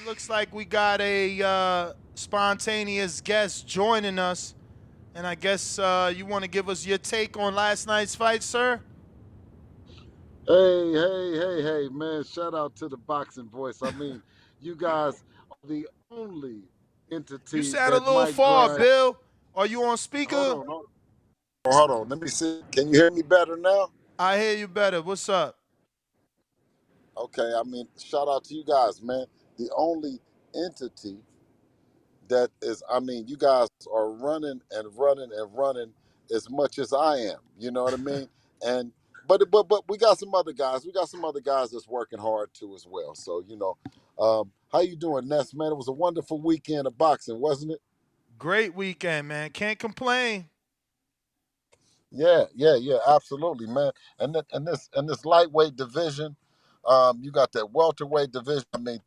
Looks like we got a spontaneous guest joining us. And I guess you want to give us your take on last night's fight, sir? Hey, man. Shout out to the boxing voice. I mean, you guys are the only You entity sound a that little might far, grind. Bill. Are you on Hold speaker? on, hold on. Let me see. Can you hear me better now? I hear you better. What's up? Okay, I mean, shout out to you guys, man. The only entity that is, I mean, you guys are running and running and running as much as I am. You know what I mean? And but we got some other guys. We got some other guys that's working hard too as well. So how you doing, Ness? Man, it was a wonderful weekend of boxing, wasn't it? Great weekend, man. Can't complain. Yeah, absolutely, man. And this lightweight division, you got that welterweight division. I mean,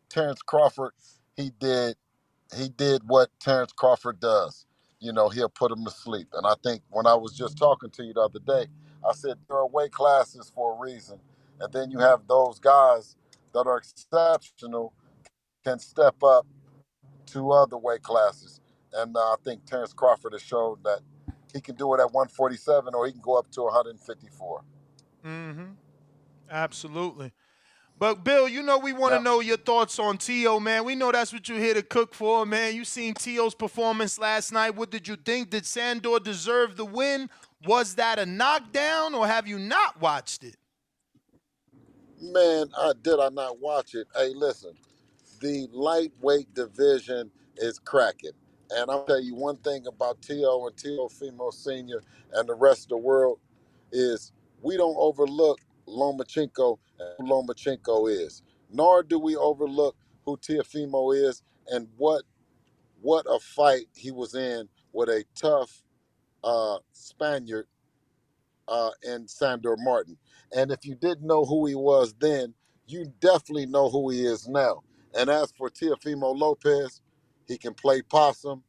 Terrence Crawford, he did he did what Terrence Crawford does. He'll put him to sleep. And I think when I was just talking to you the other day, I said there are weight classes for a reason. And then you have those guys that are exceptional can step up to other weight classes. And I think Terrence Crawford has showed that he can do it at 147 or he can go up to 154. Mm-hmm. Absolutely. But Bill, we want to Now, know your thoughts on Tio, man. We know that's what you're here to cook for, man. You seen Tio's performance last night. What did you think? Did Sandor deserve the win? Was that a knockdown, or have you not watched it? man, I not watch it. Hey, listen, the lightweight division is cracking. And I'll tell you one thing about Tio and Teofimo Sr. and the rest of the world is we don't overlook Lomachenko and who Lomachenko is. Nor do we overlook who Teofimo is and what a fight he was in with a tough Spaniard and Sandor Martin. And if you didn't know who he was then, you definitely know who he is now. And as for Teofimo Lopez, he can play possum.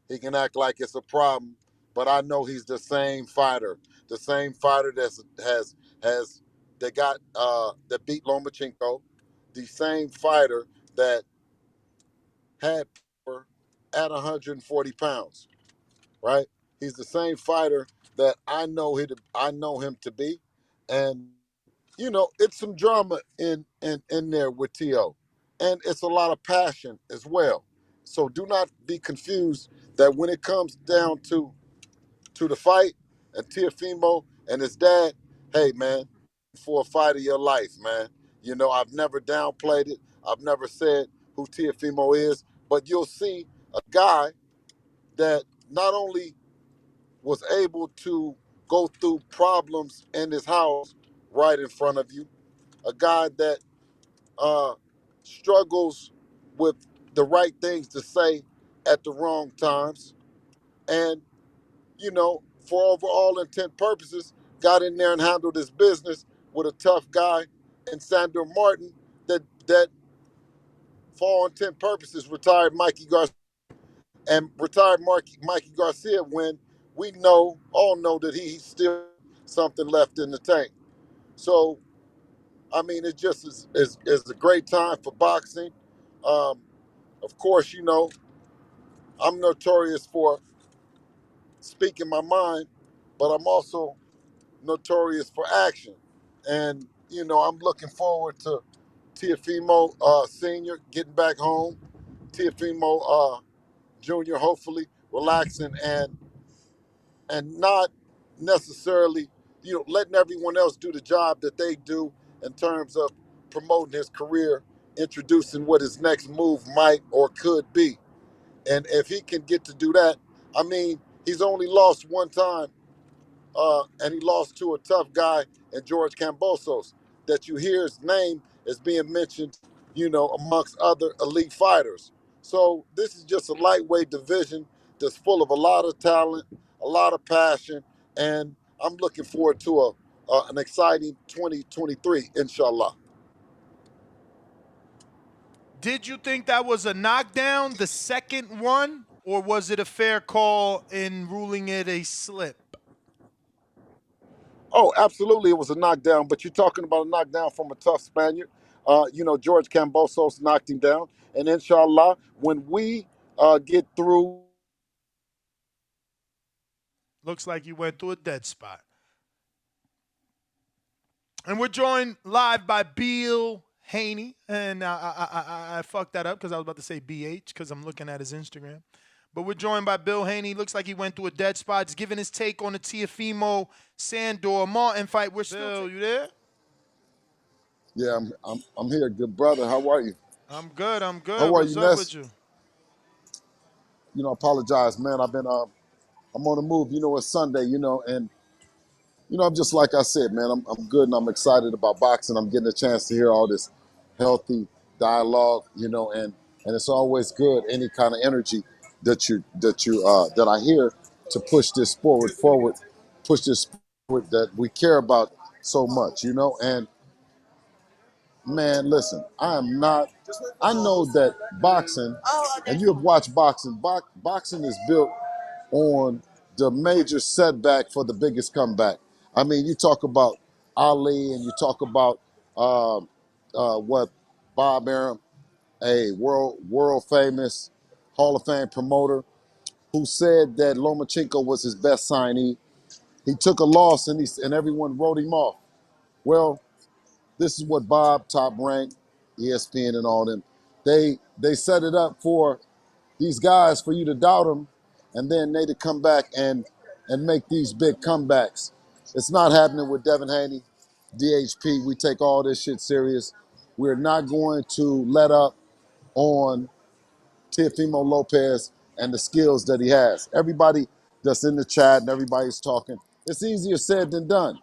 He can act like it's a problem, but I know he's the same fighter has that beat Lomachenko, the same fighter that had power at 140 pounds, right? He's the same fighter that I know him to be, and it's some drama in there with To, and it's a lot of passion as well. So do not be confused that when it comes down to the fight and Teofimo and his dad, hey man, for a fight of your life, man. I've never downplayed it. I've never said who Teofimo is, but you'll see a guy that not only was able to go through problems in his house right in front of you. A guy that uh, struggles with the right things to say at the wrong times. And, for overall intent purposes, got in there and handled his business with a tough guy in Sandor Martin that for all intent purposes, retired Mikey Garcia and retired Mikey Garcia when we all know that he's still something left in the tank. So, I mean, it just is a great time for boxing. Um, of course, I'm notorious for speaking my mind, but I'm also notorious for action. And, I'm looking forward to Teofimo Sr. getting back home, Teofimo Jr. hopefully relaxing and not necessarily, letting everyone else do the job that they do in terms of promoting his career, introducing what his next move might or could be. And if he can get to do that, I mean, he's only lost one time, and he lost to a tough guy in George Kambosos that you hear his name is being mentioned, amongst other elite fighters. So this is just a lightweight division that's full of a lot of talent, a lot of passion, and I'm looking forward to an exciting 2023, inshallah. Did you think that was a knockdown, the second one, or was it a fair call in ruling it a slip? Oh, absolutely, it was a knockdown, but you're talking about a knockdown from a tough Spaniard. George Kambosos knocked him down. And inshallah, when we get through. Looks like you went through a dead spot. And we're joined live by Bill Haney. And I fucked that up because I was about to say BH because I'm looking at his Instagram. But we're joined by Bill Haney. Looks like he went through a dead spot. He's giving his take on the Teofimo Sandor Martin fight. We're still. Bill, you there? Yeah, I'm here, good brother. How are you? I'm good. I'm good. How are What's you, up Ness? with you? Apologize, man. I'm on the move. It's Sunday. And I'm just like I said, man. I'm good and I'm excited about boxing. I'm getting a chance to hear all this healthy dialogue. And it's always good. Any kind of energy that I hear to push this forward, push this forward that we care about so much. And man, listen, I am not. I know that boxing, and you have watched boxing. Boxing is built on the major setback for the biggest comeback. I mean, you talk about Ali, and you talk about what Bob Arum, a world famous Hall of Fame promoter, who said that Lomachenko was his best signee. He took a loss, and everyone wrote him off. Well, this is what Bob, Top Rank, ESPN, and all them, they set it up for these guys for you to doubt them, and then they to come back and make these big comebacks. It's not happening with Devin Haney, DHP. We take all this shit serious. We're not going to let up on Teofimo Lopez and the skills that he has. Everybody that's in the chat and everybody's talking, it's easier said than done.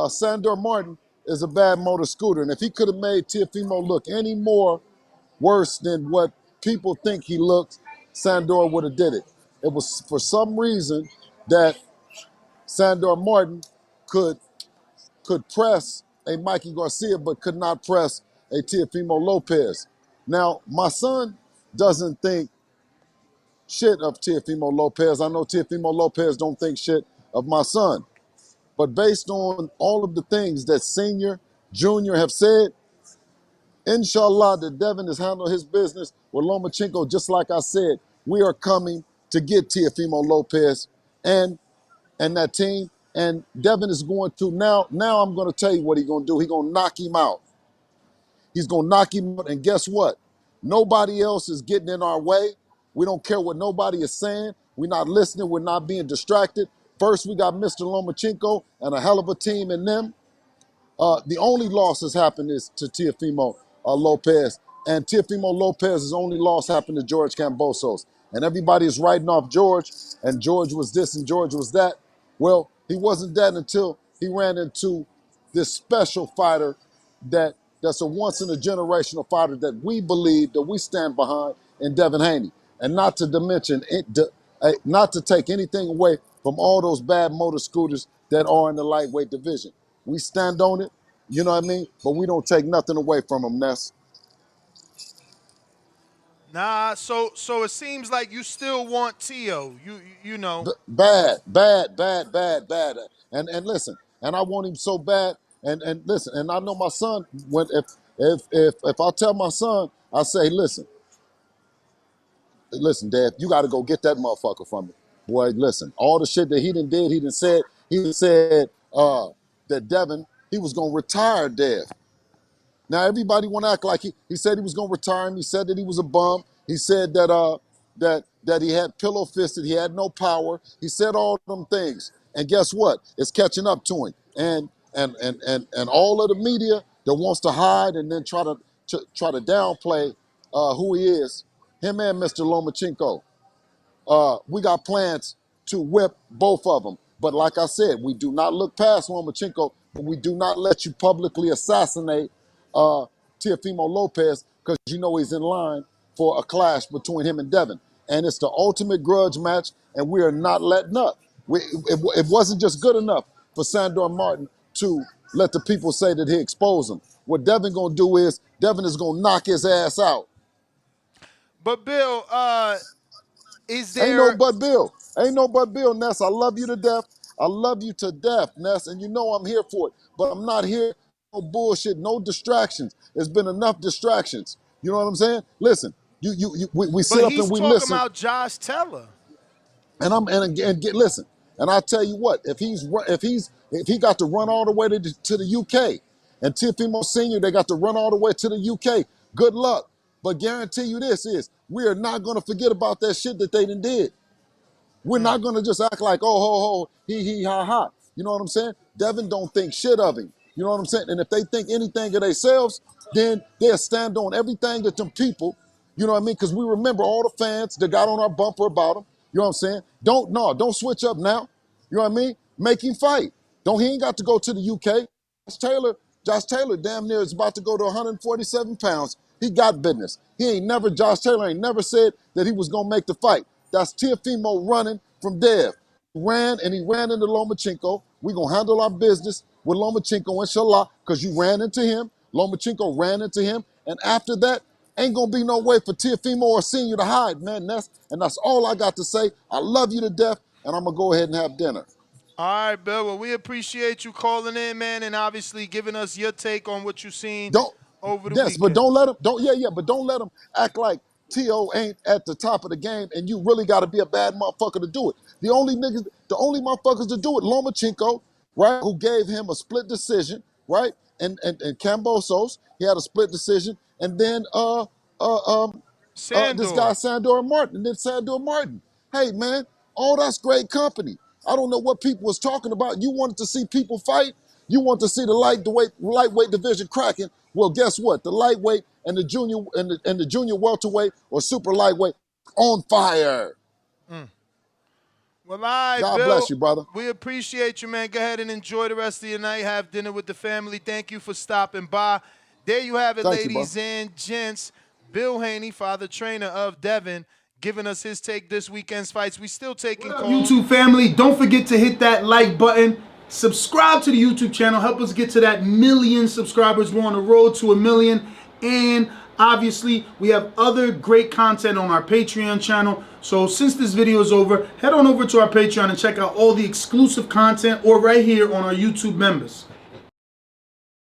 Sandor Martin is a bad motor scooter, and if he could have made Teofimo look any more worse than what people think he looks, Sandor would have did it. It was for some reason that Sandor Martin could press a Mikey Garcia, but could not press a Teofimo Lopez. Now, my son doesn't think shit of Teofimo Lopez. I know Teofimo Lopez don't think shit of my son. But based on all of the things that Senior, Junior have said, inshallah, that Devin has handled his business with Lomachenko, just like I said, we are coming to get Teofimo Lopez and that team. And Devin is going to, now I'm going to tell you what he's going to do. He's going to knock him out. He's going to knock him out. And guess what? Nobody else is getting in our way. We don't care what nobody is saying. We're not listening. We're not being distracted. First, we got Mr. Lomachenko and a hell of a team in them. The only loss that's happened is to Teofimo Lopez. And Teofimo Lopez's only loss happened to George Kambosos. And everybody is writing off George, and George was this and George was that. Well, he wasn't that until he ran into this special fighter that's a once-in-a-generational fighter that we believe, that we stand behind in Devin Haney. And not to dimension, not to take anything away from all those bad motor scooters that are in the lightweight division. We stand on it, you know what I mean? But we don't take nothing away from them, Ness. Nah, so it seems like you still want Tio. You know. Bad. And listen, and I want him so bad. And listen, and I know my son, when if I tell my son, I say, listen, Dad, you got to go get that motherfucker from me. Boy, listen, all the shit that he done said that Devin, he was going to retire Dev. Now everybody want to act like he said he was going to retire him. He said that he was a bum. He said that he had pillow fisted. He had no power. He said all them things. And guess what? It's catching up to him. And all of the media that wants to hide and then try to downplay who he is, him and Mr. Lomachenko. We got plans to whip both of them. But like I said, we do not look past Lomachenko, but we do not let you publicly assassinate Teofimo Lopez because you know he's in line for a clash between him and Devin. And it's the ultimate grudge match, and we are not letting up. It wasn't just good enough for Sandor Martin to let the people say that he exposed him. What Devin gonna do is Devin is gonna knock his ass out. But Bill, is Ain't no there? but Bill. Ain't no but Bill, Ness. I love you to death. I love you to death, Ness. And you know I'm here for it. But I'm not here No bullshit, no distractions. There's been enough distractions. You know what I'm saying? Listen, we sit But up and he's we talking listen, about Josh Taylor. and get listen. And I tell you what, if he got to run all the way to the UK, and Teofimo Senior, they got to run all the way to the UK. Good luck. But guarantee you this is we are not going to forget about that shit that they done did. We're not going to just act like, oh, ho, ho, he, ha, ha. You know what I'm saying? Devin don't think shit of him. You know what I'm saying? And if they think anything of themselves, then they'll stand on everything that them people, you know what I mean? Because we remember all the fans that got on our bumper about him. You know what I'm saying? Don't switch up now. You know what I mean? Make him fight. He ain't got to go to the UK. Josh Taylor damn near is about to go to 147 pounds. He got business. Josh Taylor ain't never said that he was going to make the fight. That's Teofimo running from Dev. He ran into Lomachenko. We're going to handle our business with Lomachenko, inshallah, because you ran into him. Lomachenko ran into him. And after that, ain't going to be no way for Teofimo or Senior to hide, man. That's all I got to say. I love you to death, and I'm going to go ahead and have dinner. All right, Bill. Well, we appreciate you calling in, man, and obviously giving us your take on what you've seen over the But weekend. don't let him act like T.O. ain't at the top of the game and you really got to be a bad motherfucker to do it. The only motherfuckers to do it, Lomachenko, right, who gave him a split decision, right, and Kambosos, he had a split decision, and then this guy Sandor. Sandor Martin, and then Sandor Martin. Hey man, all that's great company. I don't know what people was talking about. You wanted to see people fight. You want to see the lightweight division cracking. Well, guess what? The lightweight and the junior welterweight or super lightweight on fire. Well, all right, God Bill. bless you, brother. We appreciate you, man. Go ahead and enjoy the rest of your night. Have dinner with the family. Thank you for stopping by. There you have it, Thank you, ladies and gents. Bill Haney, father trainer of Devin, giving us his take this weekend's fights. We still taking calls. YouTube family, don't forget to hit that like button. Subscribe to the YouTube channel. Help us get to that 1 million subscribers. We're on the road to 1 million. And obviously, we have other great content on our Patreon channel. So since this video is over, head on over to our Patreon and check out all the exclusive content or right here on our YouTube members.